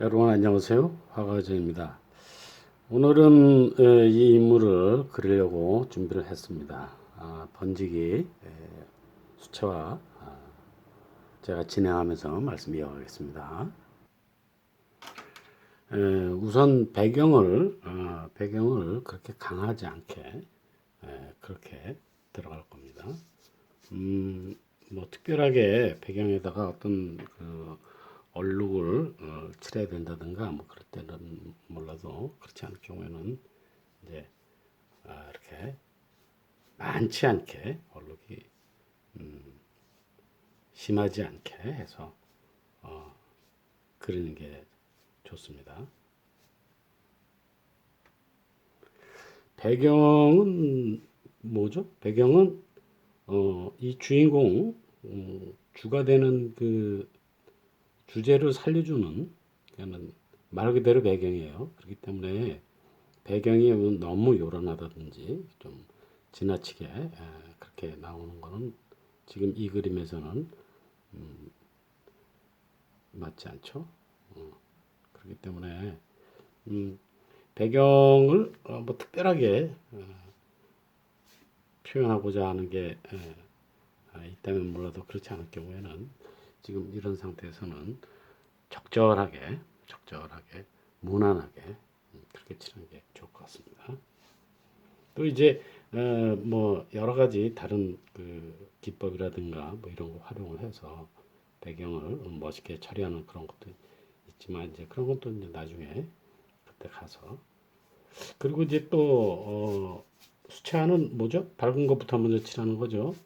여러분 안녕하세요. 화가정입니다. 오늘은 이 인물을 그리려고 준비를 했습니다. 번지기 수채화 제가 진행하면서 말씀 이어가겠습니다. 우선 배경을 그렇게 강하지 않게 그렇게 들어갈 겁니다. 뭐 특별하게 배경에다가 어떤 그 얼룩을 칠해야 된다든가 뭐 그럴 때는 몰라도 그렇지 않을 경우에는 이제 이렇게 많지 않게 얼룩이 심하지 않게 해서 그리는 게 좋습니다. 배경은 뭐죠? 배경은 이 주인공 주가 되는 그 주제를 살려주는 말 그대로 배경이에요. 그렇기 때문에 배경이 너무 요란하다든지 좀 지나치게 그렇게 나오는 거는 지금 이 그림에서는 맞지 않죠. 그렇기 때문에 배경을 뭐 특별하게 표현하고자 하는 게 있다면 몰라도 그렇지 않을 경우에는 지금 이런 상태에서는 적절하게 무난하게 그렇게 치는 게 좋을 것 같습니다. 또 이제 뭐 여러 가지 다른 그 기법이라든가 뭐 이런 거 활용을 해서 배경을 멋있게 처리하는 그런 것도 있지만 이제 그런 것도 이제 나중에 그때 가서 그리고 이제 또 수채화는 뭐죠? 밝은 것부터 먼저 칠하는 거죠.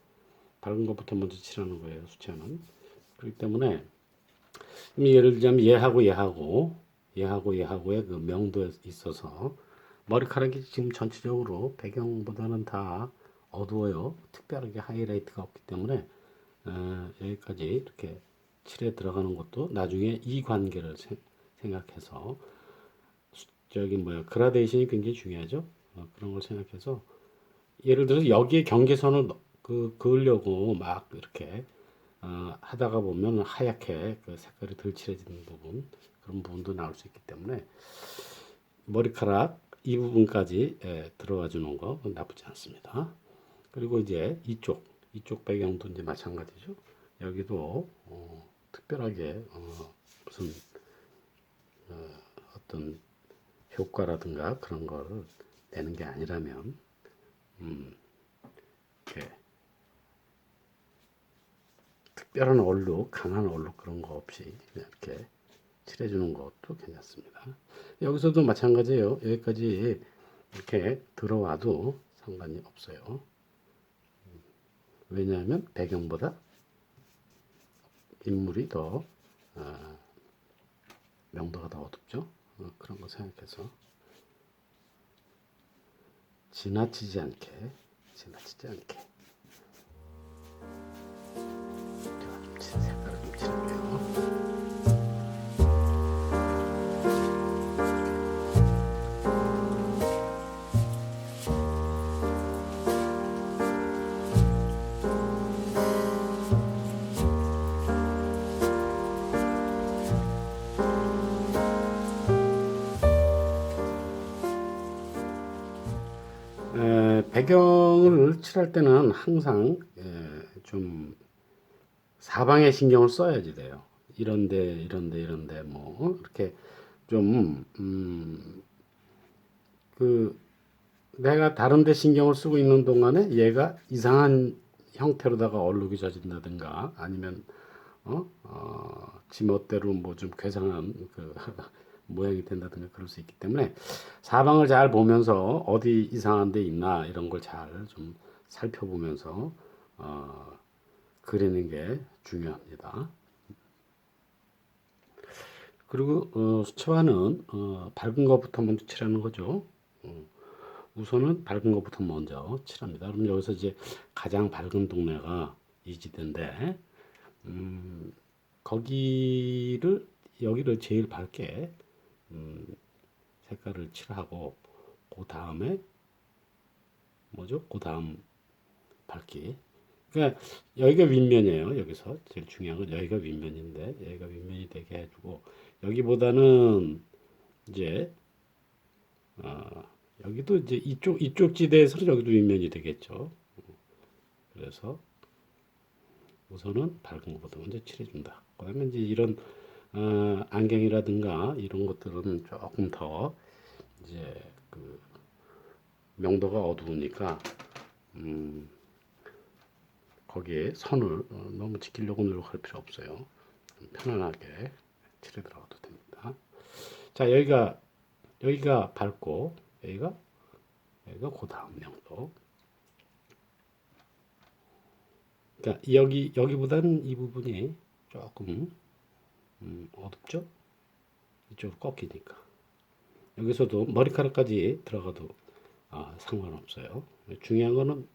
밝은 것부터 먼저 칠하는 거예요. 수채화는. 그렇기 때문에 예를 들자면 얘하고의 그 명도에 있어서 머리카락이 지금 전체적으로 배경보다는 다 어두워요. 특별하게 하이라이트가 없기 때문에 여기까지 이렇게 칠해 들어가는 것도 나중에 이 관계를 생각해서 저기 뭐야 그라데이션이 굉장히 중요하죠. 그런 걸 생각해서 예를 들어서 여기에 경계선을 그으려고 막 이렇게 하다가 보면 하얗게 그 색깔이 덜 칠해지는 부분 그런 부분도 나올 수 있기 때문에 머리카락 이 부분까지 들어와 주는 거 나쁘지 않습니다. 그리고 이제 이쪽 배경도 이제 마찬가지죠. 여기도 특별하게 무슨 어떤 효과라든가 그런 걸 내는 게 아니라면 이렇게 특별한 얼룩, 강한 얼룩 그런 거 없이 그냥 이렇게 칠해주는 것도 괜찮습니다. 여기서도 마찬가지예요. 여기까지 이렇게 들어와도 상관이 없어요. 왜냐하면 배경보다 인물이 더 명도가 더 어둡죠. 그런 거 생각해서 지나치지 않게 제가 좀 색깔을 좀 칠할게요. 배경을 칠할 때는 항상 좀 사방에 신경을 써야지 돼요. 이런데 뭐 이렇게 좀 그 내가 다른 데 신경을 쓰고 있는 동안에 얘가 이상한 형태로다가 얼룩이 져진다든가 아니면 지멋대로 뭐 좀 괴상한 그 모양이 된다든가 그럴 수 있기 때문에 사방을 잘 보면서 어디 이상한 데 있나 이런 걸 잘 좀 살펴보면서 그리는 게 중요합니다. 그리고 수채화는 밝은 것부터 먼저 칠하는 거죠. 우선은 밝은 것부터 먼저 칠합니다. 그럼 여기서 이제 가장 밝은 동네가 이지대인데 거기를 여기를 제일 밝게 색깔을 칠하고 그 다음에 뭐죠? 그 다음 밝기. 그러니까 여기가 윗면이에요. 여기서 제일 중요한 건 여기가 윗면인데 여기가 윗면이 되게 해주고 여기보다는 이제 여기도 이제 이쪽 지대에서는 여기도 윗면이 되겠죠. 그래서 우선은 밝은 것부터 먼저 칠해준다. 그다음에 이제 이런 안경이라든가 이런 것들은 조금 더 이제 그 명도가 어두우니까 거기에 선을 너무 지키려고 노력할 필요 없어요. 편안하게 칠해 들어가도 됩니다. 자, 여기가 밝고 여기가 그 다음 명도. 그러니까 여기보다는 이 부분이 조금 어둡죠? 이쪽으로 꺾이니까. 여기서도 머리카락까지 들어가도 상관없어요. 중요한 거는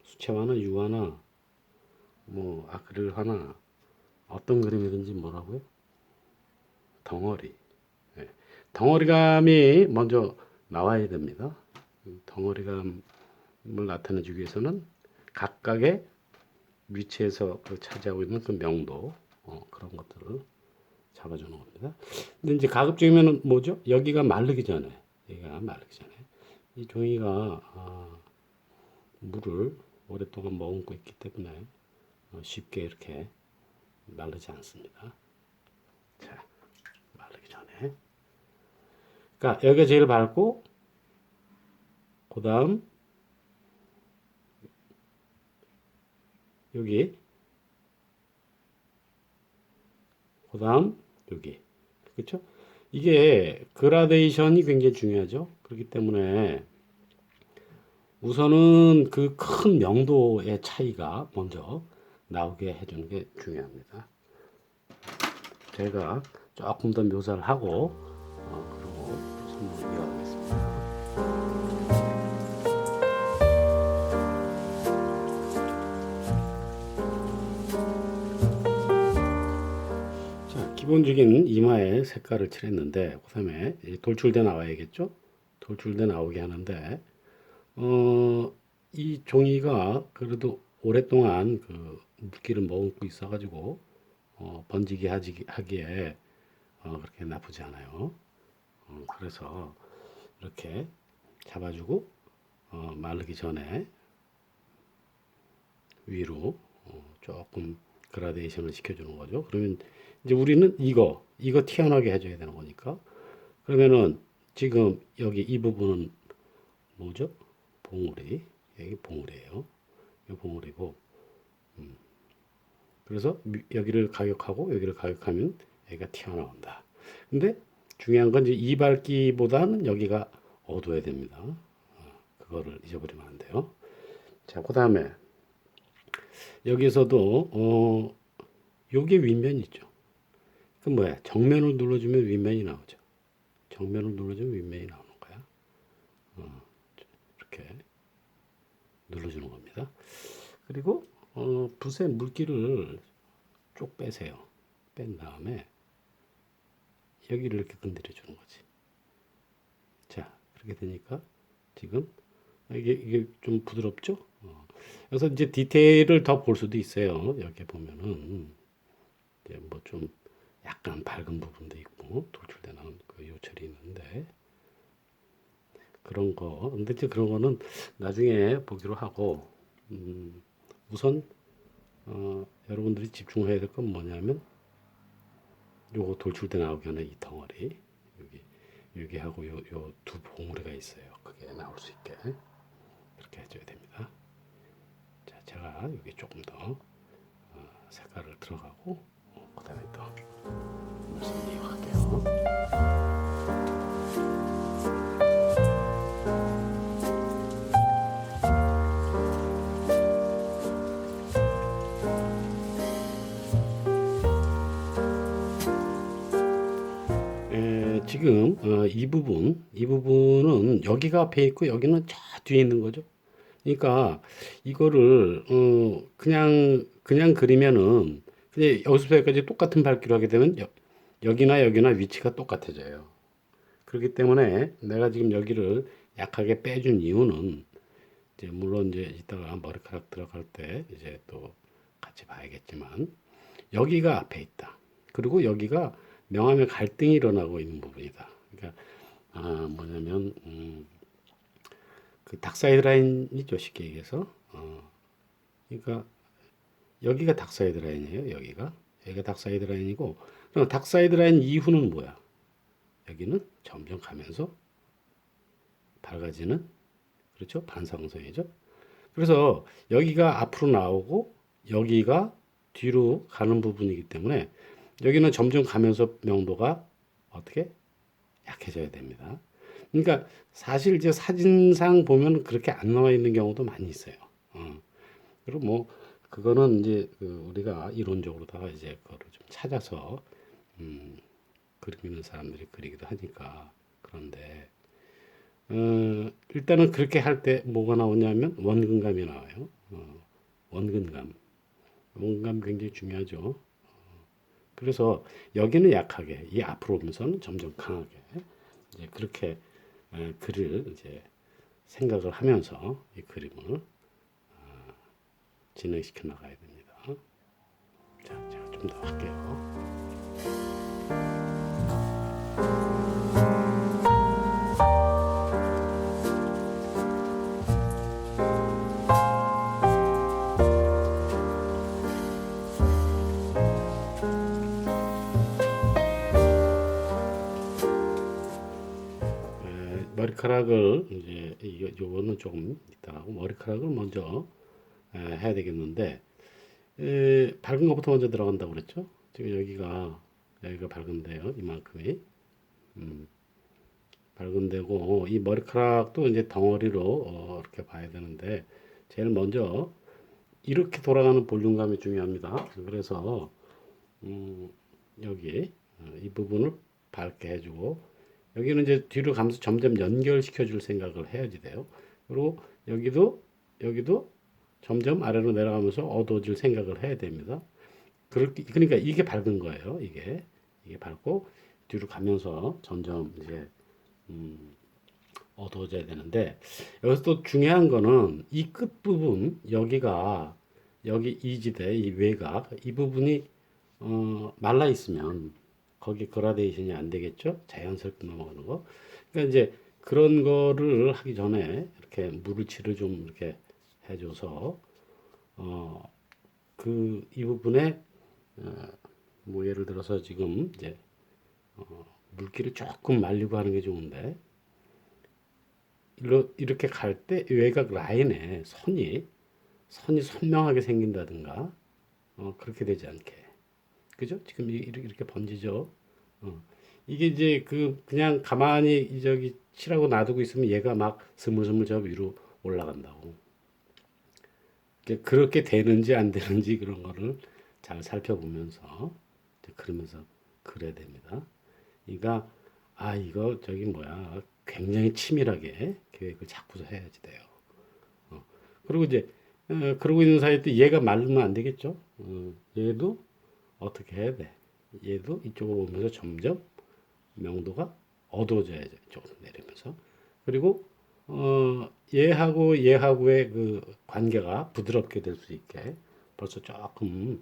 수채화나 유화나 뭐 아크릴 하나 어떤 그림이든지 뭐라고요? 덩어리. 예. 덩어리감이 먼저 나와야 됩니다. 덩어리감을 나타내주기 위해서는 각각의 위치에서 그 차지하고 있는 그 명도 그런 것들을 잡아주는 겁니다. 근데 이제 가급적이면 뭐죠? 여기가 마르기 전에 이 종이가 물을 오랫동안 머금고 있기 때문에 쉽게 이렇게 마르지 않습니다. 자, 마르기 전에. 그러니까 여기가 제일 밝고 그 다음 여기 그 다음 여기 그렇죠? 이게 그라데이션이 굉장히 중요하죠. 그렇기 때문에 우선은 그 큰 명도의 차이가 먼저 나오게 해주는 게 중요합니다. 제가 조금 더 묘사를 하고 그리고 설명을 이어가겠습니다. 자, 기본적인 이마에 색깔을 칠했는데 그다음에 돌출돼 나와야겠죠? 돌출돼 나오게 하는데 이 종이가 그래도 오랫동안 그 물기를 머금고 있어가지고 번지게 하기에 그렇게 나쁘지 않아요. 그래서 이렇게 잡아주고 마르기 전에 위로 조금 그라데이션을 시켜주는 거죠. 그러면 이제 우리는 이거 튀어나오게 해줘야 되는 거니까 그러면은 지금 여기 이 부분은 뭐죠? 봉우리. 여기 봉우리예요. 이 봉우리고 그래서 여기를 가격하고 여기를 가격하면 여기가 튀어나온다. 근데 중요한 건 이제 이 밝기보다는 여기가 어두워야 됩니다. 그거를 잊어버리면 안 돼요. 자, 그 다음에 여기서도 요게 윗면이죠. 그 뭐야? 정면을 눌러주면 윗면이 나오죠. 정면을 눌러주면 윗면이 나오는 거야. 이렇게 눌러주는 겁니다. 그리고 붓에 물기를 쭉 빼세요. 뺀 다음에 여기를 이렇게 건드려 주는 거지. 자, 그렇게 되니까 지금 이게 좀 부드럽죠? 그래서 이제 디테일을 더 볼 수도 있어요. 여기 보면은 이제 뭐 좀 약간 밝은 부분도 있고 돌출되는 그 요철이 있는데 그런 거. 근데 이제 그런 거는 나중에 보기로 하고 우선 여러분들이 집중해야 될 건 뭐냐면 요거 돌출돼 나오게 하는 이 덩어리 여기 하고 요 두 봉우리가 있어요. 그게 나올 수 있게 그렇게 해줘야 됩니다. 자, 제가 여기 조금 더 색깔을 들어가고 그다음에 또 말씀 이어갈게요. 지금 이 부분은 여기가 앞에 있고 여기는 저 뒤에 있는 거죠. 그러니까 이거를 그냥 그리면은 그냥 여기서부터 여기까지 똑같은 밝기로 하게 되면 여기나 위치가 똑같아져요. 그렇기 때문에 내가 지금 여기를 약하게 빼준 이유는 이제 물론 이제 이따가 머리카락 들어갈 때 이제 또 같이 봐야겠지만 여기가 앞에 있다. 그리고 여기가 명암의 갈등이 일어나고 있는 부분이다. 그러니까 뭐냐면 그 닥사이드 라인이죠, 쉽게 얘기해서. 그러니까 여기가 닥사이드 라인이에요. 여기가 닥사이드 라인이고, 그럼 닥사이드 라인 이후는 뭐야? 여기는 점점 가면서 밝아지는, 그렇죠? 반사광선이죠. 그래서 여기가 앞으로 나오고 여기가 뒤로 가는 부분이기 때문에 여기는 점점 가면서 명도가 어떻게 약해져야 됩니다. 그러니까 사실 이제 사진상 보면 그렇게 안 나와 있는 경우도 많이 있어요. 그리고 뭐 그거는 이제 그 우리가 이론적으로다가 이제 그거를 좀 찾아서 그리는 사람들이 그리기도 하니까. 그런데 일단은 그렇게 할 때 뭐가 나오냐면 원근감이 나와요. 원근감. 원근감 굉장히 중요하죠. 그래서 여기는 약하게, 이 앞으로 오면서는 점점 강하게 이제 그렇게 글을 이제 생각을 하면서 이 그림을 진행시켜 나가야 됩니다. 자, 제가 좀 더 할게요. 머리카락을 이제 요거는 조금 이따 하고 머리카락을 먼저 해야 되겠는데 밝은 것부터 먼저 들어간다고 그랬죠? 지금 여기가 밝은데요. 이만큼이 밝은 데고 이 머리카락도 이제 덩어리로 이렇게 봐야 되는데 제일 먼저 이렇게 돌아가는 볼륨감이 중요합니다. 그래서 여기 이 부분을 밝게 해주고 여기는 이제 뒤로 가면서 점점 연결시켜 줄 생각을 해야지 돼요. 그리고 여기도 점점 아래로 내려가면서 어두워질 생각을 해야 됩니다. 그러니까 이게 밝은 거예요. 이게 밝고 뒤로 가면서 점점 이제 어두워져야 되는데 여기서 또 중요한 거는 이 끝부분 여기 이 지대 이 외곽 이 부분이 말라 있으면 거기 그라데이션이 안 되겠죠? 자연스럽게 넘어가는 거. 그러니까 이제 그런 거를 하기 전에 이렇게 물을칠을 좀 이렇게 해줘서 그 이 부분에 뭐 예를 들어서 지금 이제 물기를 조금 말리고 하는 게 좋은데 이렇게 갈 때 외곽 라인에 선이 선명하게 생긴다든가 그렇게 되지 않게 그죠? 지금 이렇게 번지죠. 이게 이제 그냥 가만히 저기 칠하고 놔두고 있으면 얘가 막 스물스물 저 위로 올라간다고. 그렇게 되는지 안 되는지 그런 거를 잘 살펴보면서 그러면서 그래야 됩니다. 그러니까 이거 저기 뭐야 굉장히 치밀하게 계획을 잡고서 해야지 돼요. 그리고 이제 그러고 있는 사이에 또 얘가 말르면 안 되겠죠. 얘도 어떻게 해야 돼? 얘도 이쪽으로 오면서 점점 명도가 어두워져야죠. 이쪽으로 내리면서. 그리고 얘하고의 그 관계가 부드럽게 될 수 있게 벌써 조금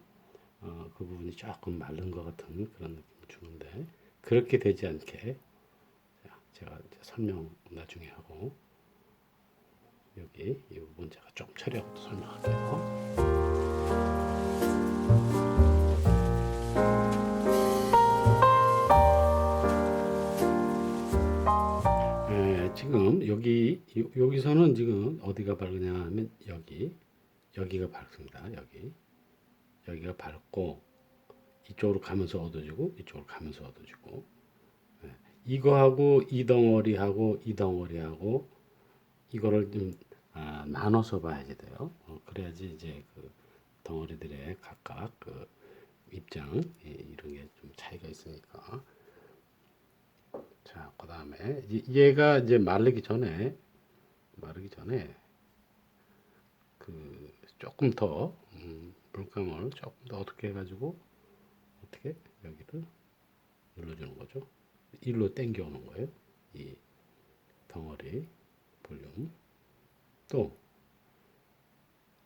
그 부분이 조금 마른 것 같은 그런 느낌을 주는데 그렇게 되지 않게 제가 이제 설명 나중에 하고 여기 이 부분 제가 좀 처리하고 설명할게요. 지금 여기서는 지금 어디가 밝으냐 하면 여기가 밝습니다. 여기가 밝고 이쪽으로 가면서 어두워지고 이쪽으로 가면서 어두워지고 이거하고 이 덩어리하고 이 덩어리하고 이거를 좀 나눠서 봐야지 돼요. 그래야지 이제 그 덩어리들의 각각 그 입장 이런 게 좀 차이가 있으니까. 자, 그 다음에 얘가 이제 마르기 전에 그 조금 더 물감을 조금 더 어떻게 해가지고 어떻게 여기를 눌러주는 거죠. 일로 당겨 오는 거예요. 이 덩어리 볼륨 또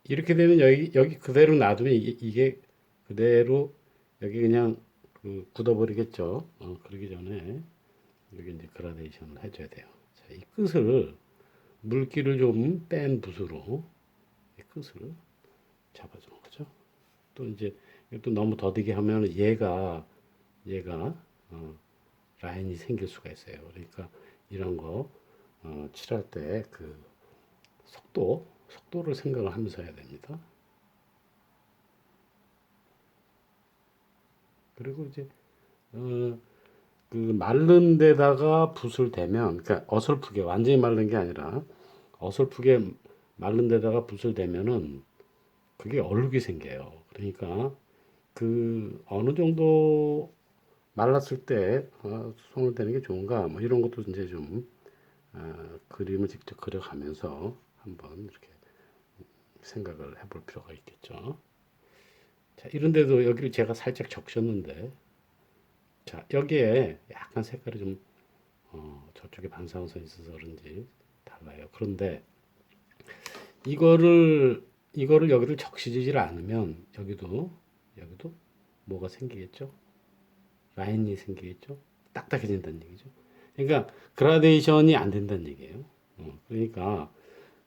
이렇게 되면 여기 그대로 놔두면 이게 그대로 여기 그냥 굳어버리겠죠. 그러기 전에 여기 이제 그라데이션을 해줘야 돼요. 자, 이 끝을 물기를 좀 뺀 붓으로 이 끝을 잡아주는 거죠. 또 이제 또 너무 더디게 하면 얘가 라인이 생길 수가 있어요. 그러니까 이런 거 칠할 때 그 속도를 생각을 하면서 해야 됩니다. 그리고 이제 어, 그 마른 데다가 붓을 대면, 그러니까 어설프게 완전히 마른 게 아니라 어설프게 마른 데다가 붓을 대면은 그게 얼룩이 생겨요. 그러니까 그 어느 정도 말랐을 때 손을 대는 게 좋은가 뭐 이런 것도 이제 좀 그림을 직접 그려가면서 한번 이렇게 생각을 해볼 필요가 있겠죠. 자, 이런데도 여기를 제가 살짝 적셨는데, 자, 여기에 약간 색깔이 좀 저쪽에 반사선이 있어서 그런지 달라요. 그런데 이거를 여기를 적시지를 않으면 여기도 뭐가 생기겠죠? 라인이 생기겠죠? 딱딱해진다는 얘기죠. 그러니까 그라데이션이 안 된다는 얘기예요. 그러니까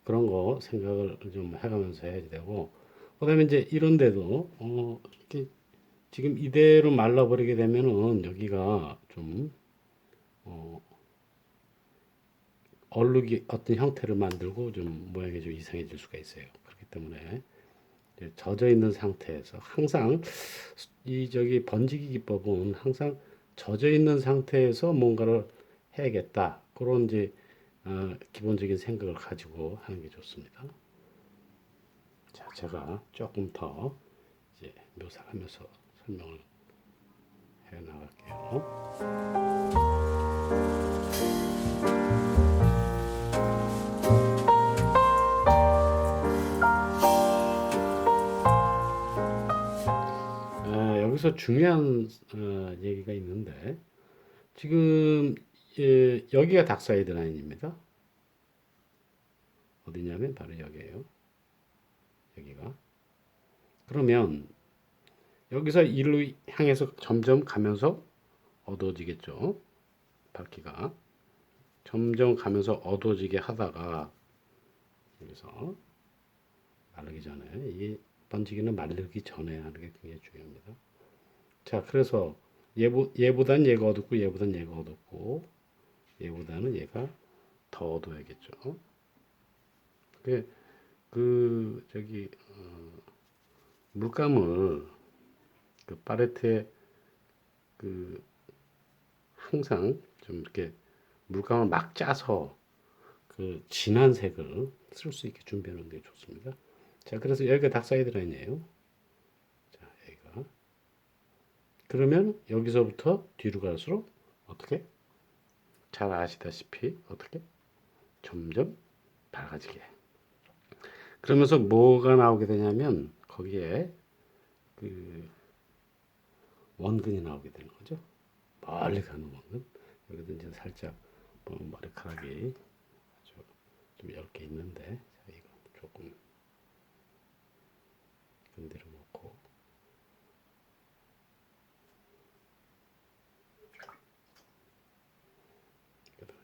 그런 거 생각을 좀 해가면서 해야 되고, 그다음에 이제 이런데도 이렇게 지금 이대로 말라버리게 되면은 여기가 좀 얼룩이 어떤 형태를 만들고 좀 모양이 좀 이상해질 수가 있어요. 그렇기 때문에 젖어 있는 상태에서 항상 이 저기 번지기 기법은 항상 젖어 있는 상태에서 뭔가를 해야겠다. 그런 이제 기본적인 생각을 가지고 하는 게 좋습니다. 자, 제가 조금 더 이제 묘사하면서 설명을 해 나갈게요. 여기서 중요한 얘기가 있는데 지금 여기가 닥사이드 라인입니다. 어디냐면 바로 여기에요. 여기가. 그러면 여기서 이로 향해서 점점 가면서 어두워지겠죠. 밝기가. 점점 가면서 어두워지게 하다가 여기서 마르기 전에 이 번지기는 마르기 전에 하는 게 굉장히 중요합니다. 자, 그래서 얘보단 얘가 어둡고 얘보단 얘가 어둡고 얘보다는 얘가 더 어두워야겠죠. 저기 물감을 그 팔레트에 그 항상 좀 이렇게 물감을 막 짜서 그 진한 색을 쓸 수 있게 준비해 놓는 게 좋습니다. 자, 그래서 여기가 닥사이드 라인이에요. 자, 여기가. 그러면 여기서부터 뒤로 갈수록 어떻게? 잘 아시다시피 어떻게? 점점 밝아지게. 그러면서 뭐가 나오게 되냐면 거기에 그 원근이 나오게 되는 거죠. 멀리 가는 원근. 여기도 이제 살짝 머리카락이 아주 좀 얇게 있는데 자, 이거 조금 건드려 놓고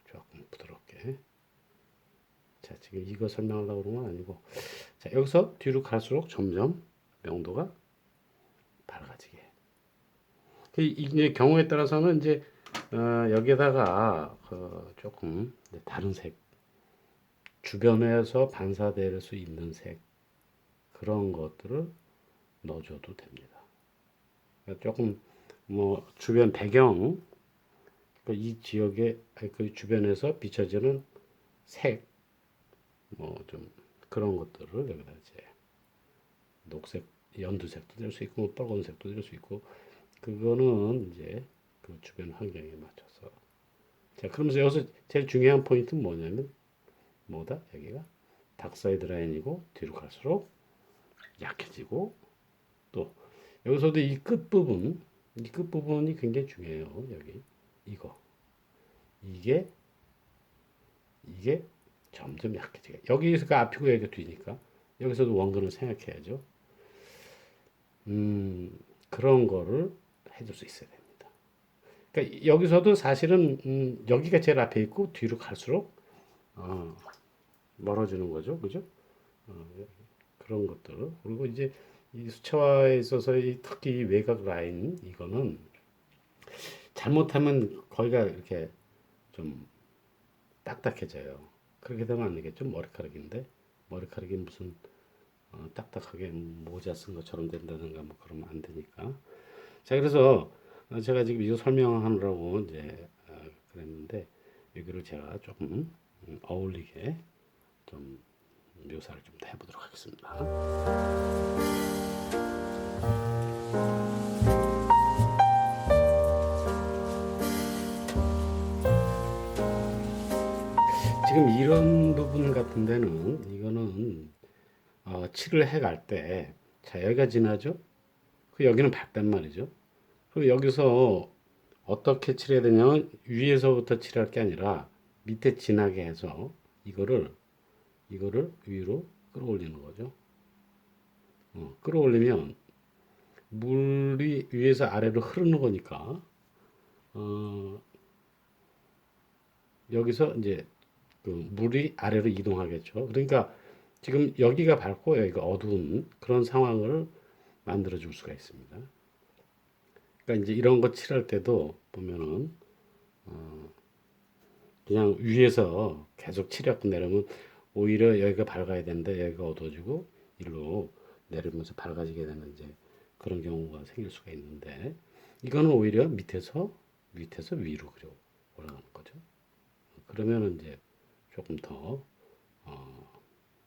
조금 부드럽게. 자, 지금 이거 설명하려고 그런 건 아니고 자, 여기서 뒤로 갈수록 점점 명도가 밝아지게. 이제 경우에 따라서는 이제 여기에다가 조금 다른 색, 주변에서 반사될 수 있는 색 그런 것들을 넣어줘도 됩니다. 그러니까 조금 뭐 주변 배경 이 지역의 그 주변에서 비춰지는 색, 뭐 좀 그런 것들을 여기다 이제 녹색, 연두색도 될 수 있고 뭐 빨간색도 될 수 있고 그거는 이제 그 주변 환경에 맞춰서. 자, 그러면서 여기서 제일 중요한 포인트는 뭐냐면 뭐다? 여기가 닥사이드 라인이고 뒤로 갈수록 약해지고 또 여기서도 이 끝부분, 이 끝부분이 굉장히 중요해요. 여기 이거 이게 이게 점점 약해지게 여기가 앞이고 여기가 뒤니까 여기서도 원근을 생각해야죠. 그런 거를 해줄 수 있어야 됩니다. 그러니까 여기서도 사실은 여기가 제일 앞에 있고 뒤로 갈수록 어, 멀어지는 거죠, 그죠? 어, 그런 것들. 그리고 이제 이 수채화에 있어서 이 특히 외곽 라인 이거는 잘못하면 거기가 이렇게 좀 딱딱해져요. 그렇게 되면 안 되겠죠. 머리카락인데 머리카락이 무슨 딱딱하게 모자 쓴 것처럼 된다든가 뭐 그러면 안 되니까. 자, 그래서 제가 지금 이거 설명하느라고 이제 그랬는데 여기를 제가 조금 어울리게 좀 묘사를 좀 더 해보도록 하겠습니다. 지금 이런 부분 같은 데는 이거는 칠을 해 갈 때, 자, 여기가 진하죠? 그 여기는 밝단 말이죠. 그리고 여기서 어떻게 칠해야 되냐면 위에서부터 칠할 게 아니라 밑에 진하게 해서 이거를 위로 끌어올리는 거죠. 끌어올리면 물이 위에서 아래로 흐르는 거니까 어, 여기서 이제 그 물이 아래로 이동하겠죠. 그러니까 지금 여기가 밝고 여기가 어두운 그런 상황을 만들어 줄 수가 있습니다. 그러니까 이제 이런 거 칠할 때도 보면은 그냥 위에서 계속 칠해갖고 내려면 오히려 여기가 밝아야 되는데 여기가 어두워지고 일로 내리면서 밝아지게 되는 이제 그런 경우가 생길 수가 있는데 이거는 오히려 밑에서 위로 그려 올라가는 거죠. 그러면은 이제 조금 더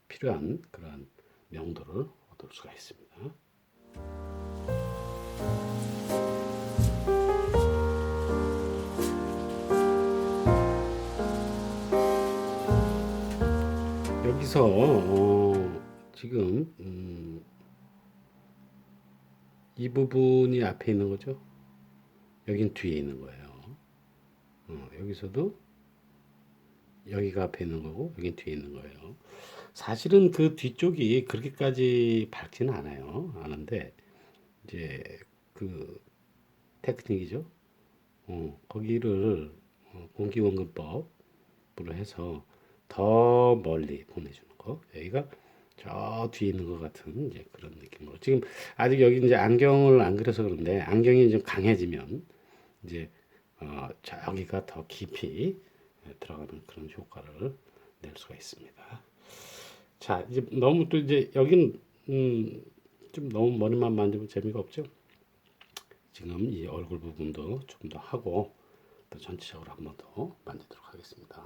필요한 그러한 명도를 얻을 수가 있습니다. 여기서 지금 이 부분이 앞에 있는 거죠. 여긴 뒤에 있는 거예요. 여기서도 여기가 앞에 있는 거고 여긴 뒤에 있는 거예요. 사실은 그 뒤쪽이 그렇게까지 밝지는 않아요. 아는데 이제 그 테크닉이죠. 거기를 공기원근법으로 해서 더 멀리 보내주는 거. 여기가 저 뒤에 있는 것 같은 이제 그런 느낌으로. 지금 아직 여기 이제 안경을 안 그려서 그런데 안경이 좀 강해지면 이제 저기가 더 깊이 들어가는 그런 효과를 낼 수가 있습니다. 자, 이제 너무 또 이제 여기는 좀 너무 머리만 만지면 재미가 없죠. 지금 이 얼굴 부분도 좀 더 하고 또 전체적으로 한 번 더 만지도록 하겠습니다.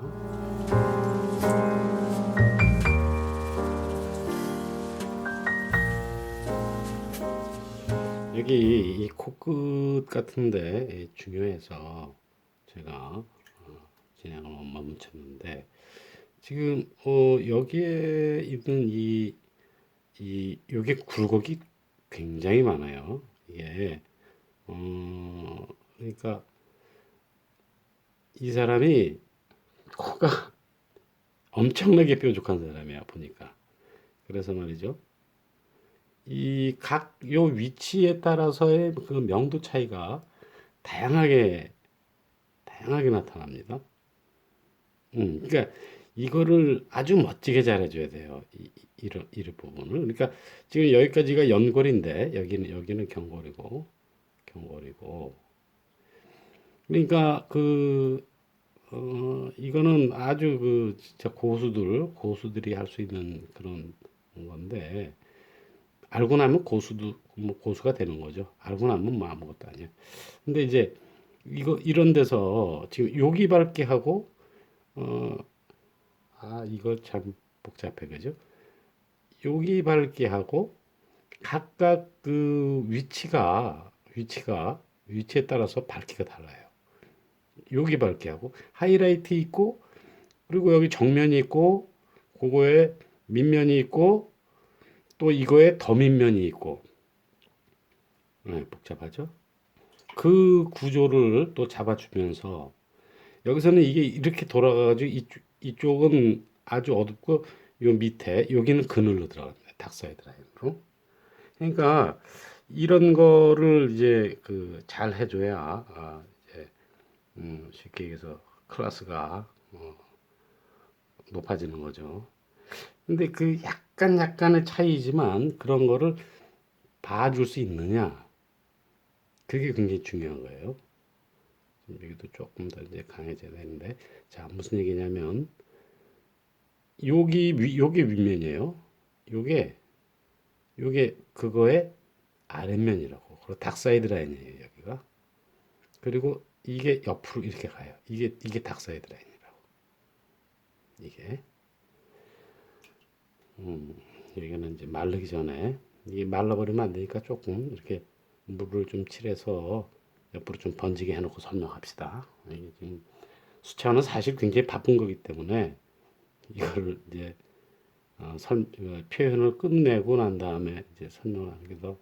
여기 이 코끝 같은데 중요해서 제가 진행을 멈췄는데 지금 여기에 있는 요게 굴곡이 굉장히 많아요. 이게 그러니까 이 사람이 코가 엄청나게 뾰족한 사람이야 보니까. 그래서 말이죠. 이 각 요 위치에 따라서의 그 명도 차이가 다양하게 나타납니다. 그러니까 이거를 아주 멋지게 잘해줘야 돼요. 이런 부분을. 그러니까 지금 여기까지가 연골인데 여기는 경골이고. 그러니까 이거는 아주 그 진짜 고수들이 할 수 있는 그런 건데 알고 나면 뭐 고수가 되는 거죠. 알고 나면 뭐 아무것도 아니야. 근데 이제 이런 데서 지금 여기 밝게 하고 어, 이거 참 복잡해 그죠? 여기 밝게 하고 각각 그 위치에 따라서 밝기가 달라요. 여기 밝게 하고 하이라이트 있고 그리고 여기 정면이 있고 그거에 밑면이 있고 또 이거에 더밑면이 있고 복잡하죠? 그 구조를 또 잡아주면서 여기서는 이게 이렇게 돌아가가지고 이쪽은 아주 어둡고 요 밑에 여기는 그늘로 들어갑니다. 닥사이드 라인으로. 그러니까 이런 거를 이제 그 잘 해줘야 이제 쉽게 얘기해서 클래스가 높아지는 거죠. 근데 그 약간의 차이지만 그런 거를 봐줄 수 있느냐, 그게 굉장히 중요한 거예요. 여기도 조금 더 이제 강해져야 되는데, 자, 무슨 얘기냐면 요게 윗면이에요. 요게 그거의 아랫면이라고. 그리고 닥사이드 라인이에요, 여기가. 그리고 이게 옆으로 이렇게 가요. 이게 닥사이드 라인이라고. 이게 여기는 이제 마르기 전에, 이게 말라버리면 안 되니까 조금 이렇게 물을 좀 칠해서 옆으로 좀 번지게 해놓고 설명합시다. 이게 지금 수채화는 사실 굉장히 바쁜 거기 때문에 이거를 이제 표현을 끝내고 난 다음에 이제 설명하는 게 더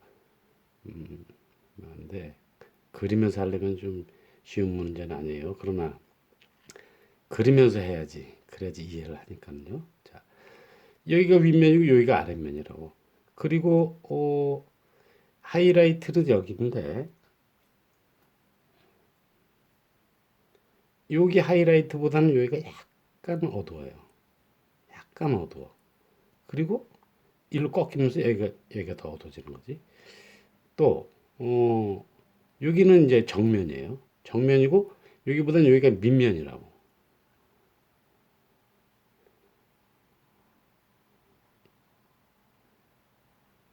많은데, 그리면서 하려면 좀 쉬운 문제는 아니에요. 그러나 그리면서 해야지. 그래야지 이해를 하니까요. 자, 여기가 윗면이고 여기가 아랫면이라고. 그리고 하이라이트는 여기인데, 여기 하이라이트보다는 여기가 약간 어두워요. 약간 어두워. 그리고 일로 꺾이면서 여기가 더 어두워지는 거지. 또 여기는 이제 정면이에요. 정면이고 여기보다는 여기가 밑면이라고.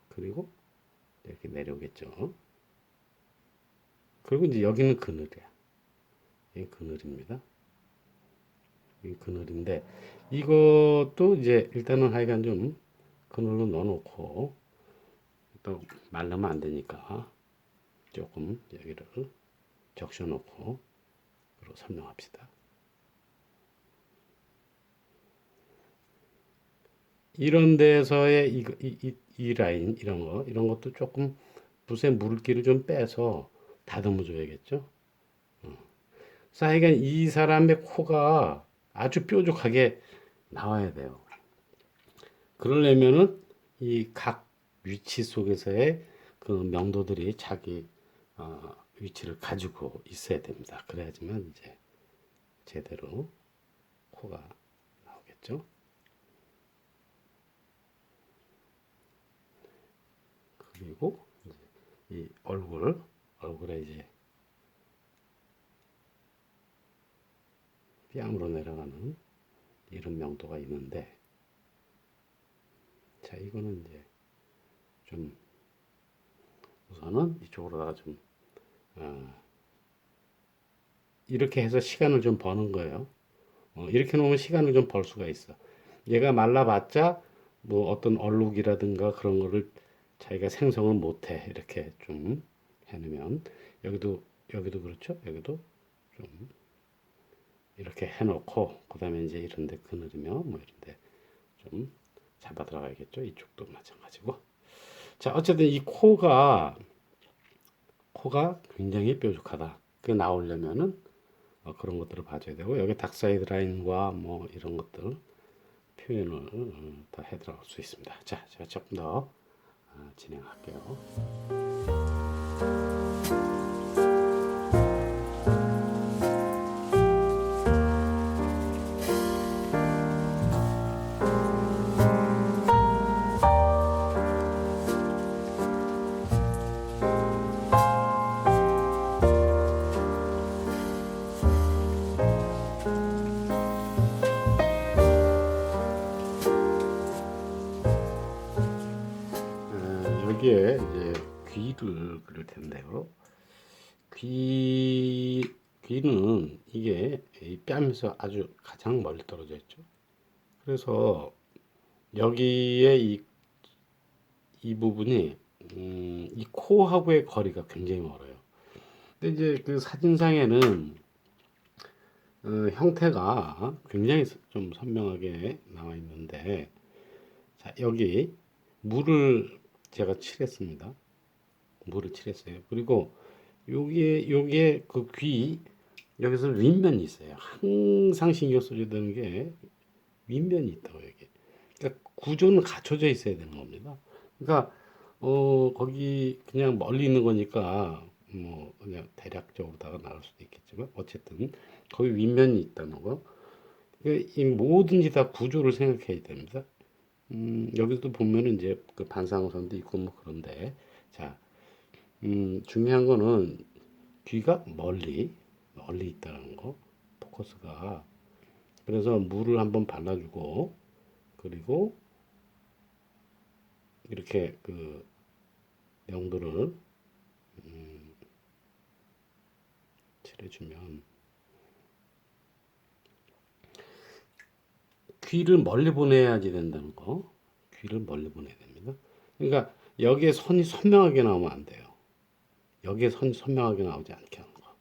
그리고 이렇게 내려오겠죠. 그리고 이제 여기는 그늘이야. 이게 그늘입니다. 이게 그늘인데 이것도 이제 일단은 하여간 좀 그늘로 넣어놓고, 또 말르면 안 되니까 조금 여기를 적셔놓고 그리고 설명합시다. 이런 데서의 이 라인 이런 것도 조금 붓에 물기를 좀 빼서 다듬어 줘야겠죠. 그래서 하여간 이 사람의 코가 아주 뾰족하게 나와야 돼요. 그러려면은 이 각 위치 속에서의 그 명도들이 자기 위치를 가지고 있어야 됩니다. 그래야지만 이제 제대로 코가 나오겠죠. 그리고 이 얼굴에 이제 뺨으로 내려가는 이런 명도가 있는데, 자, 이거는 이제 좀 우선은 이쪽으로다가 좀 이렇게 해서 시간을 좀 버는 거예요. 이렇게 놓으면 시간을 좀 벌 수가 있어. 얘가 말라봤자 뭐 어떤 얼룩이라든가 그런 거를 자기가 생성을 못해. 이렇게 좀 해놓으면 여기도 그렇죠. 여기도 좀 이렇게 해놓고 그다음에 이제 이런데 그늘이면 뭐 이런데 좀 잡아 들어가야겠죠. 이쪽도 마찬가지고. 자, 어쨌든 이 코가 굉장히 뾰족하다. 그게 나오려면은 그런 것들을 봐줘야 되고, 여기 닥사이드 라인과 뭐 이런 것들 표현을 더 해 들어갈 수 있습니다. 자, 제가 조금 더 진행할게요. 여기에 이제 귀를 그릴 텐데요. 귀는 이게 이 뺨에서 아주 가장 멀리 떨어져 있죠. 그래서 여기에 이 부분이 이 코하고의 거리가 굉장히 멀어요. 근데 이제 그 사진상에는 형태가 굉장히 좀 선명하게 나와 있는데, 자, 여기 물을 제가 칠했습니다. 물을 칠했어요. 그리고 여기에 그 여기서 윗면이 있어요. 항상 신경 써야 되는 게 윗면이 있다고, 여기. 그러니까 구조는 갖춰져 있어야 되는 겁니다. 그러니까 거기 그냥 멀리 있는 거니까 뭐 그냥 대략적으로다가 나올 수도 있겠지만 어쨌든 거기 윗면이 있다는 거. 이 뭐든지 다 구조를 생각해야 됩니다. 여기도 보면은 이제 그 반사광선도 있고 뭐 그런데 자, 중요한 거는 귀가 멀리 있다는 거. 포커스가. 그래서 물을 한번 발라주고 그리고 이렇게 그 명도를 칠해주면 귀를 멀리 보내야지 된다는 거. 귀를 멀리 보내야 됩니다. 그러니까 여기에 선이 선명하게 나오면 안 돼요. 여기에 선이 선명하게 나오지 않게 하는 거.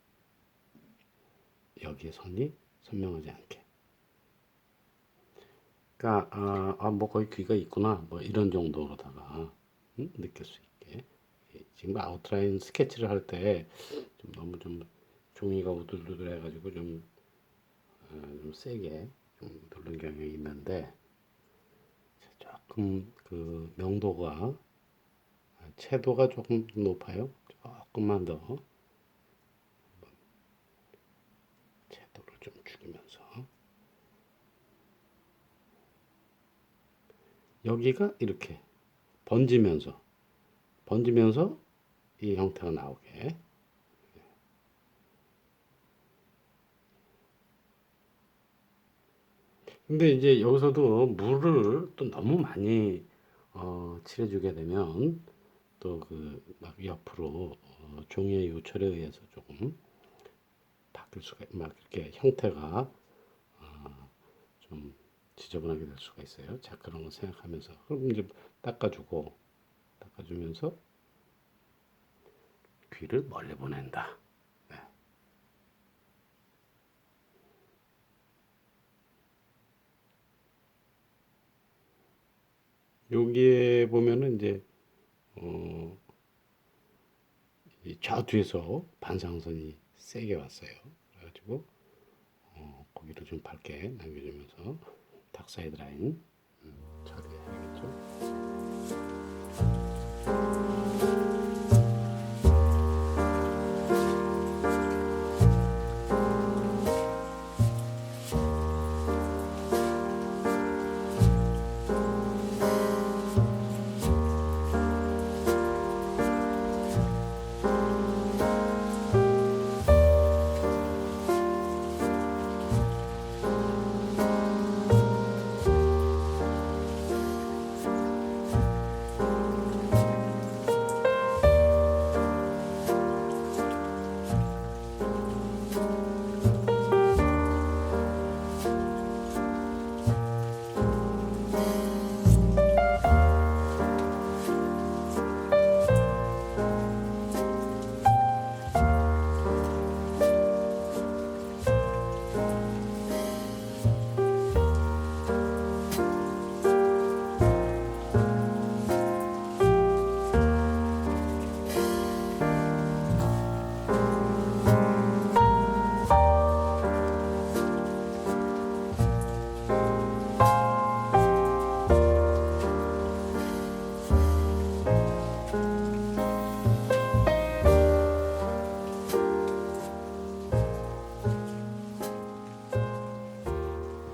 여기에 선이 선명하지 않게. 그러니까 뭐 거기 귀가 있구나 뭐 이런 정도로다가 느낄 수 있게. 지금 아웃라인 스케치를 할 때 좀 너무 좀 종이가 우들우들해가지고 좀 세게 좀 누른 경향이 있는데 조금 그 명도가 채도가 조금 높아요. 조금만 더 채도를 좀 죽이면서 여기가 이렇게 번지면서 이 형태가 나오게. 근데 이제 여기서도 물을 또 너무 많이 칠해주게 되면 또 그 막 옆으로 종이의 요철에 의해서 조금 바뀔 수가 막 이렇게 형태가 좀 지저분하게 될 수가 있어요. 자, 그런 거 생각하면서 그럼 이제 닦아주면서 귀를 멀리 보낸다. 네. 여기에 보면은 이제 어, 저 뒤에서 반사광선이 세게 왔어요. 그래가지고 거기를 좀 밝게 남겨주면서 닥사이드 라인 처리해야겠죠.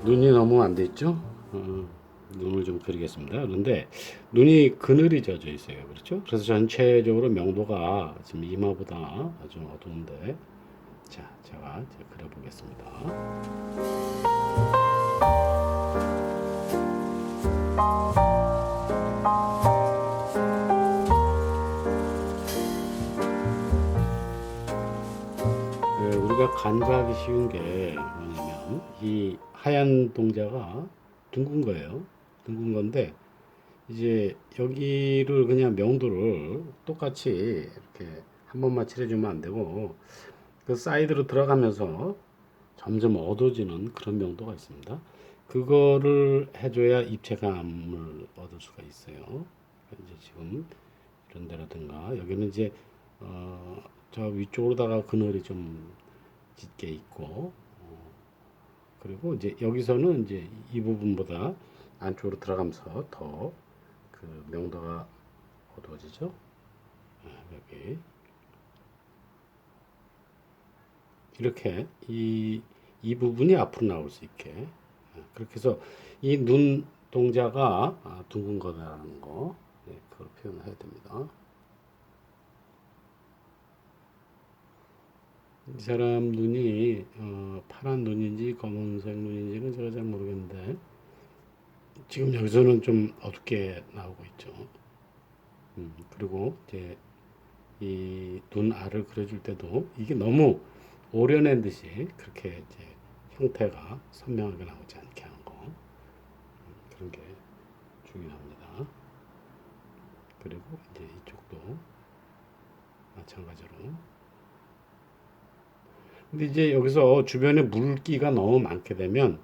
눈이 너무 안 돼 있죠? 눈을 좀 그리겠습니다. 그런데 눈이 그늘이 져져 있어요. 그렇죠? 그래서 전체적으로 명도가 지금 이마보다 아주 어두운데, 자, 제가 이제 그려보겠습니다. 우리가 간과하기 쉬운 게 뭐냐면 이 하얀 동자가 둥근 거예요. 둥근 건데 이제 여기를 그냥 명도를 똑같이 이렇게 한 번만 칠해주면 안 되고 그 사이드로 들어가면서 점점 어두워지는 그런 명도가 있습니다. 그거를 해줘야 입체감을 얻을 수가 있어요. 이제 지금 이런 데라든가 여기는 이제 저 위쪽으로다가 그늘이 좀 짙게 있고 그리고 이제 여기서는 이제 이 부분보다 안쪽으로 들어가면서 더 그 명도가 어두워지죠. 여기 이렇게 이 부분이 앞으로 나올 수 있게 그렇게 해서 이 눈 동자가 둥근 거다라는 거 그걸 표현을 해야 됩니다. 이 사람 눈이 파란 눈인지 검은색 눈인지는 제가 잘 모르겠는데 지금 여기서는 좀 어둡게 나오고 있죠. 그리고 이제 이 눈 알을 그려줄 때도 이게 너무 오려낸 듯이 그렇게 이제 형태가 선명하게 나오지 않게 하는 거 그런 게 중요합니다. 그리고 이제 이쪽도 마찬가지로. 근데 이제 여기서 주변에 물기가 너무 많게 되면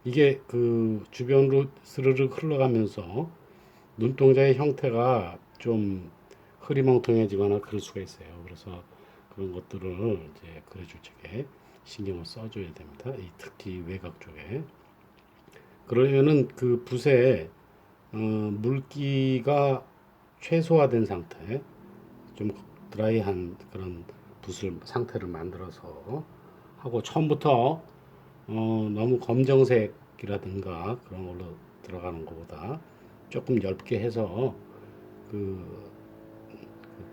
이게 그 주변으로 스르륵 흘러가면서 눈동자의 형태가 좀 흐리멍텅해지거나 그럴 수가 있어요. 그래서 그런 것들을 이제 그려줄 적에 신경을 써줘야 됩니다. 이 특히 외곽 쪽에. 그러려면은 그 붓에 물기가 최소화된 상태, 좀 드라이한 그런 붓을 상태를 만들어서 하고 처음부터 너무 검정색이라든가 그런 걸로 들어가는 것보다 조금 엷게 해서 그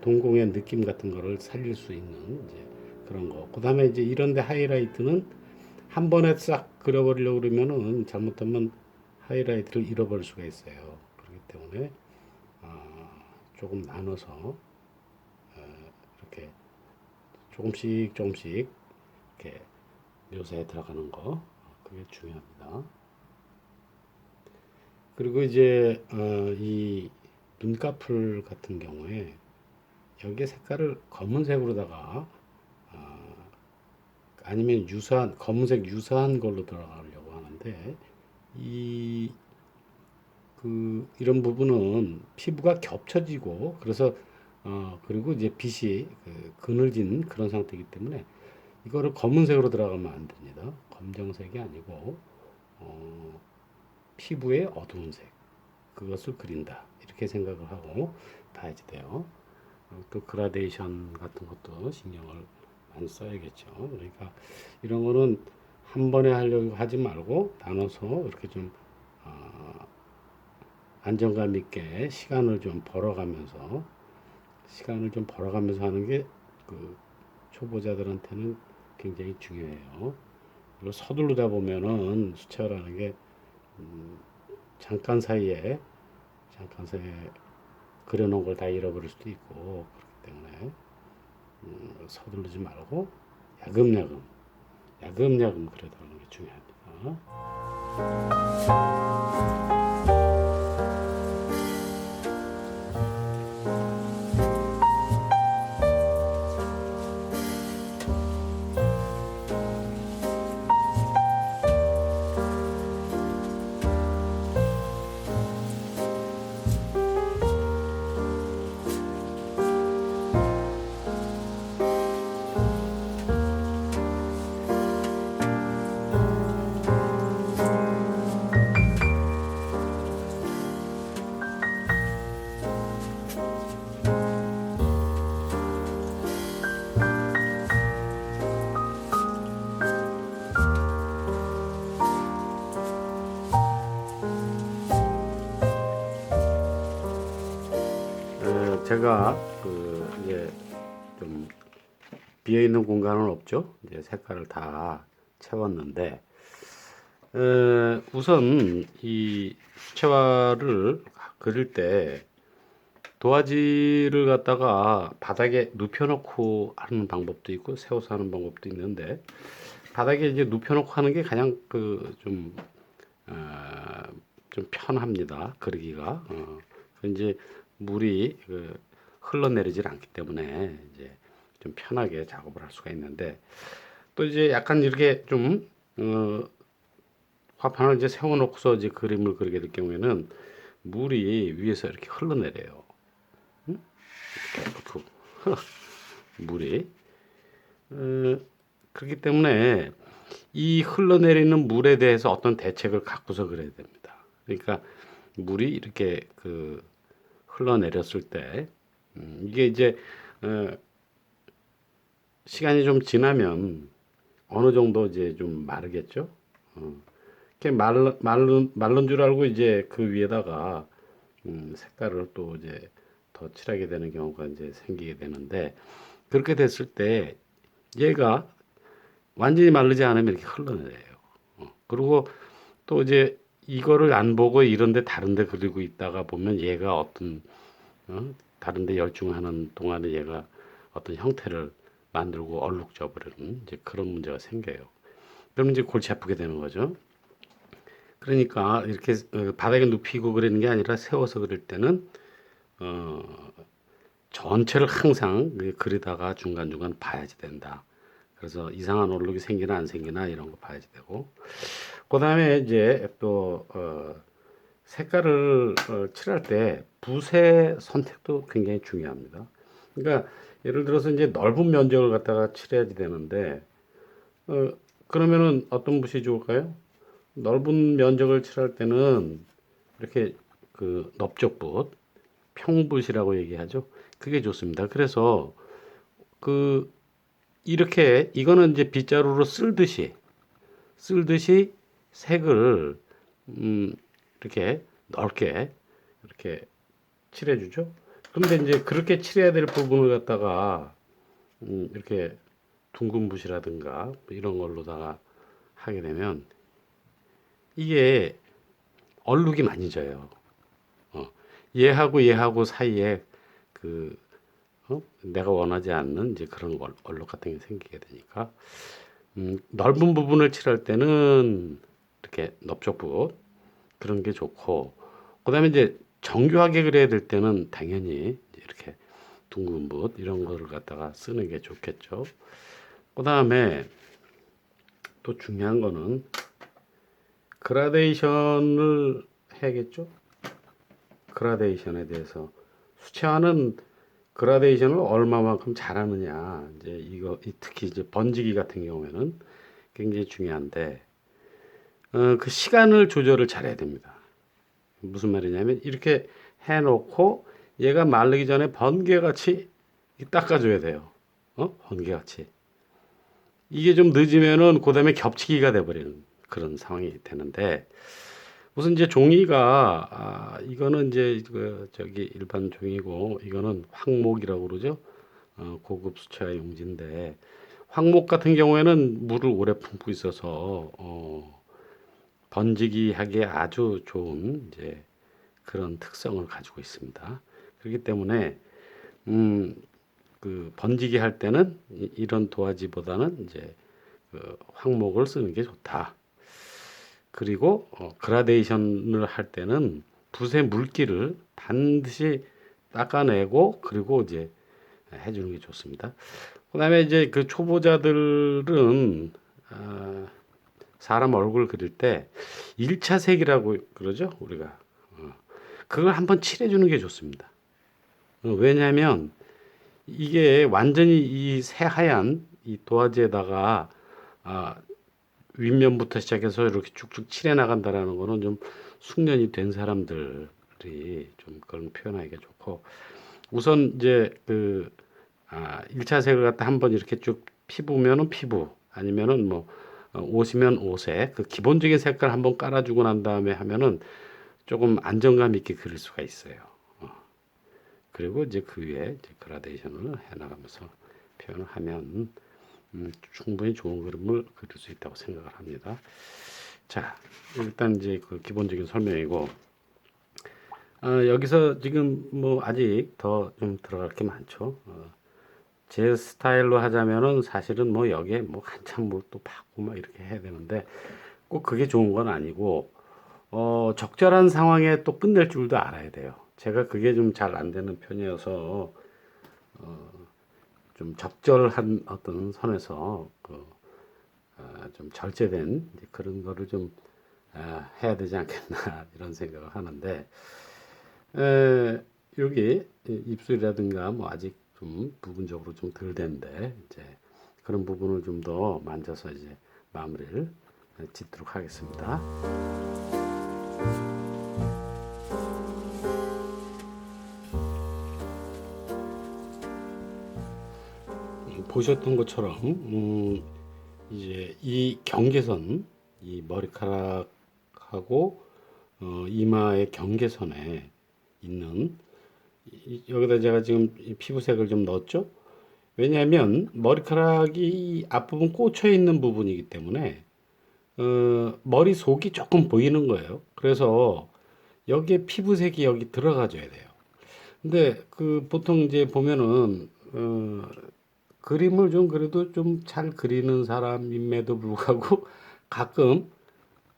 동공의 느낌 같은 거를 살릴 수 있는 이제 그런 거. 그다음에 이제 이런데 하이라이트는 한 번에 싹 그려버리려고 그러면은 잘못하면 하이라이트를 잃어버릴 수가 있어요. 그렇기 때문에 조금 나눠서 이렇게 조금씩 조금씩 이렇게 묘사에 들어가는 거 그게 중요합니다. 그리고 이제 이 눈꺼풀 같은 경우에 여기에 색깔을 검은색으로다가 아니면 유사한 검은색 유사한 걸로 들어가려고 하는데 이 이런 부분은 피부가 겹쳐지고 그래서 그리고 이제 빛이 그늘진 그런 상태이기 때문에 이거를 검은색으로 들어가면 안 됩니다. 검정색이 아니고 피부의 어두운 색 그것을 그린다 이렇게 생각을 하고 봐야지 돼요. 또 그라데이션 같은 것도 신경을 많이 써야겠죠. 그러니까 이런 거는 한 번에 하려고 하지 말고 나눠서 이렇게 좀 안정감 있게 시간을 좀 벌어가면서 하는 게 그 초보자들한테는 굉장히 중요해요. 그리고 서두르다 보면은 수채화라는 게 잠깐 사이에 그려놓은 걸 다 잃어버릴 수도 있고 그렇기 때문에 서두르지 말고 야금야금 그려나가는 게 중요합니다. 제가 이제 좀 비어 있는 공간은 없죠. 이제 색깔을 다 채웠는데 우선 이 수채화를 그릴 때 도화지를 갖다가 바닥에 눕혀놓고 하는 방법도 있고 세워서 하는 방법도 있는데 바닥에 이제 눕혀놓고 하는 게 가장 좀 편합니다. 그리기가. 이제 물이 흘러내리질 않기 때문에 이제 좀 편하게 작업을 할 수가 있는데 또 이제 약간 이렇게 좀 화판을 이제 세워놓고서 이제 그림을 그리게 될 경우에는 물이 위에서 이렇게 흘러내려요. 응? 이렇게 물이 그렇기 때문에 이 흘러내리는 물에 대해서 어떤 대책을 갖고서 그려야 됩니다. 그러니까 물이 이렇게 흘러내렸을 때 이게 이제 어, 시간이 좀 지나면 어느 정도 이제 좀 마르겠죠. 어, 이렇게 마른 줄 알고 이제 그 위에다가 색깔을 또 이제 더 칠하게 되는 경우가 이제 생기게 되는데 그렇게 됐을 때 얘가 완전히 마르지 않으면 이렇게 흘러내려요. 그리고 또 이제 이거를 안 보고 이런데 다른데 그리고 있다가 보면 얘가 어떤 다른데 열중하는 동안에 얘가 어떤 형태를 만들고 얼룩져 버리는 이제 그런 문제가 생겨요. 그럼 이제 골치 아프게 되는 거죠. 그러니까 이렇게 바닥에 눕히고 그리는 게 아니라 세워서 그릴 때는 어, 전체를 항상 그리다가 중간중간 봐야지 된다. 그래서 이상한 얼룩이 생기나 안 생기나 이런 거 봐야지 되고 그 다음에 이제 또 색깔을 칠할 때 붓의 선택도 굉장히 중요합니다. 그러니까 예를 들어서 이제 넓은 면적을 갖다가 칠해야지 되는데 어, 그러면은 어떤 붓이 좋을까요? 넓은 면적을 칠할 때는 이렇게 넓적붓, 평붓이라고 얘기하죠. 그게 좋습니다. 그래서 그 이렇게 이거는 이제 빗자루로 쓸듯이 색을 이렇게 넓게 이렇게 칠해주죠. 그런데 이제 그렇게 칠해야 될 부분을 갖다가 이렇게 둥근 붓이라든가 뭐 이런 걸로다가 하게 되면 이게 얼룩이 많이 져요. 어. 얘하고 사이에 그 내가 원하지 않는 이제 그런 얼룩 같은 게 생기게 되니까 넓은 부분을 칠할 때는 이렇게 넓적붓 그런 게 좋고 그다음에 이제 정교하게 그려야 될 때는 당연히 이렇게 둥근 붓 이런 거를 갖다가 쓰는 게 좋겠죠. 그다음에 또 중요한 거는 그라데이션을 해야겠죠. 그라데이션에 대해서 수채화는 그라데이션을 얼마만큼 잘하느냐 이제 이거 특히 이제 번지기 같은 경우에는 굉장히 중요한데 그 시간을 조절을 잘해야 됩니다. 무슨 말이냐면 이렇게 해놓고 얘가 마르기 전에 번개같이 닦아줘야 돼요. 번개같이. 이게 좀 늦으면은 그다음에 겹치기가 돼버리는 그런 상황이 되는데 무슨 이제 종이가 이거는 이제 저기 일반 종이고 이거는 황목이라고 그러죠. 고급 수채화 용지인데 황목 같은 경우에는 물을 오래 품고 있어서 번지기 하기에 아주 좋은 이제 그런 특성을 가지고 있습니다. 그렇기 때문에 음, 번지기 할 때는 이런 도화지보다는 이제 황목을 쓰는 게 좋다. 그리고 그라데이션을 할 때는 붓의 물기를 반드시 닦아내고 그리고 이제 해주는 게 좋습니다. 그다음에 이제 그 초보자들은 사람 얼굴 그릴 때 1차 색이라고 그러죠, 우리가. 그걸 한번 칠해주는 게 좋습니다. 왜냐하면 이게 완전히 이 새하얀 이 도화지에다가 아, 윗면부터 시작해서 이렇게 쭉쭉 칠해 나간다라는 거는 좀 숙련이 된 사람들이 좀 그런 표현하기가 좋고 우선 이제 1차 색을 갖다 한번 이렇게 쭉 피부면은 피부 아니면은 뭐 옷이면 옷에 그 기본적인 색깔 한번 깔아주고 난 다음에 하면은 조금 안정감 있게 그릴 수가 있어요. 그리고 이제 그 위에 이제 그라데이션을 해나가면서 표현을 하면 충분히 좋은 그림을 그릴 수 있다고 생각을 합니다. 자, 일단 이제 그 기본적인 설명이고 여기서 지금 뭐 아직 더 좀 들어갈 게 많죠. 제 스타일로 하자면은 사실은 뭐 여기에 뭐 한참 뭘 또 받고 막 이렇게 해야 되는데 꼭 그게 좋은 건 아니고 적절한 상황에 또 끝낼 줄도 알아야 돼요. 제가 그게 좀 잘 안 되는 편이어서 좀 적절한 어떤 선에서 좀 절제된 그런 거를 좀 해야 되지 않겠나 이런 생각을 하는데 여기 입술이라든가 뭐 아직 좀 부분적으로 좀 덜 된데 이제 그런 부분을 좀 더 만져서 이제 마무리를 짓도록 하겠습니다. 보셨던 것처럼 이제 이 경계선, 이 머리카락하고 이마의 경계선에 있는 여기다 제가 지금 이 피부색을 좀 넣었죠. 왜냐하면 머리카락이 앞부분 꽂혀 있는 부분이기 때문에 머리 속이 조금 보이는 거예요. 그래서 여기에 피부색이 여기 들어가줘야 돼요. 근데 그 보통 이제 보면은 그림을 좀 그래도 좀 잘 그리는 사람임에도 불구하고 가끔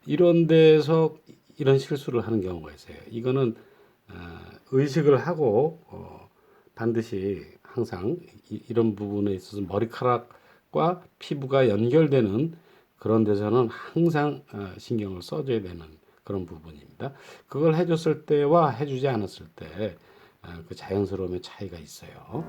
이런 데서 이런 실수를 하는 경우가 있어요. 이거는 어, 의식을 하고 반드시 항상 이런 부분에 있어서 머리카락과 피부가 연결되는 그런 데서는 항상 신경을 써줘야 되는 그런 부분입니다. 그걸 해줬을 때와 해주지 않았을 때 그 자연스러움의 차이가 있어요.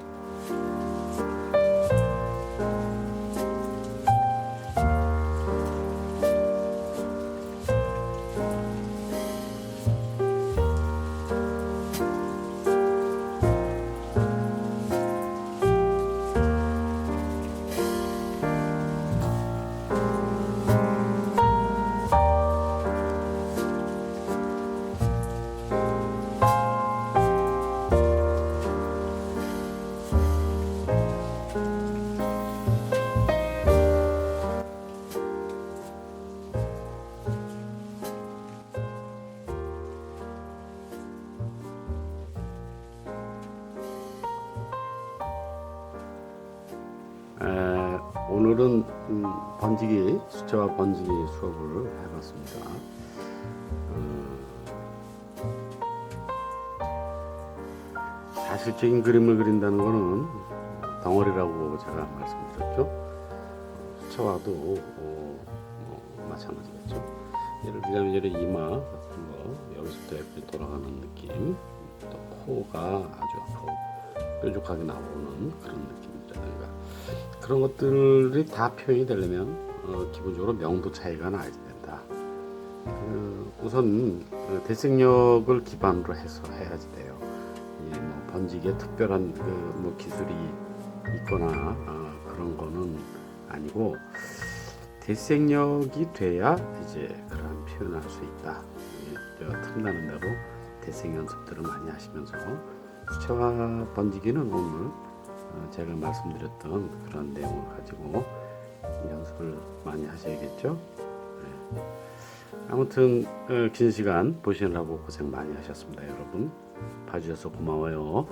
오늘은 번지기 숫자와 번지기 수업을 해봤습니다. 사실적인 그림을 그린다는 것은 덩어리라고 제가 말씀드렸죠. 숫자와도 마찬가지겠죠. 예를 들자면 이제 이마 같은 거 여기서부터 이렇게 돌아가는 느낌, 또 코가 아주 앞으로 뾰족하게 나오는 그런 느낌이라든가 그런 것들이 다 표현이 되려면 기본적으로 명도 차이가 나야 된다. 우선 대생력을 기반으로 해서 해야지 돼요. 뭐 번지기에 특별한 뭐 기술이 있거나 그런 거는 아니고 대생력이 돼야 이제 그런 표현할 수 있다. 틈나는 대로 대생 연습들을 많이 하시면서 수채화 번지기는 오늘 제가 말씀드렸던 그런 내용을 가지고 연습을 많이 하셔야겠죠. 네. 아무튼 긴 시간 보시느라고 고생 많이 하셨습니다. 여러분 봐주셔서 고마워요.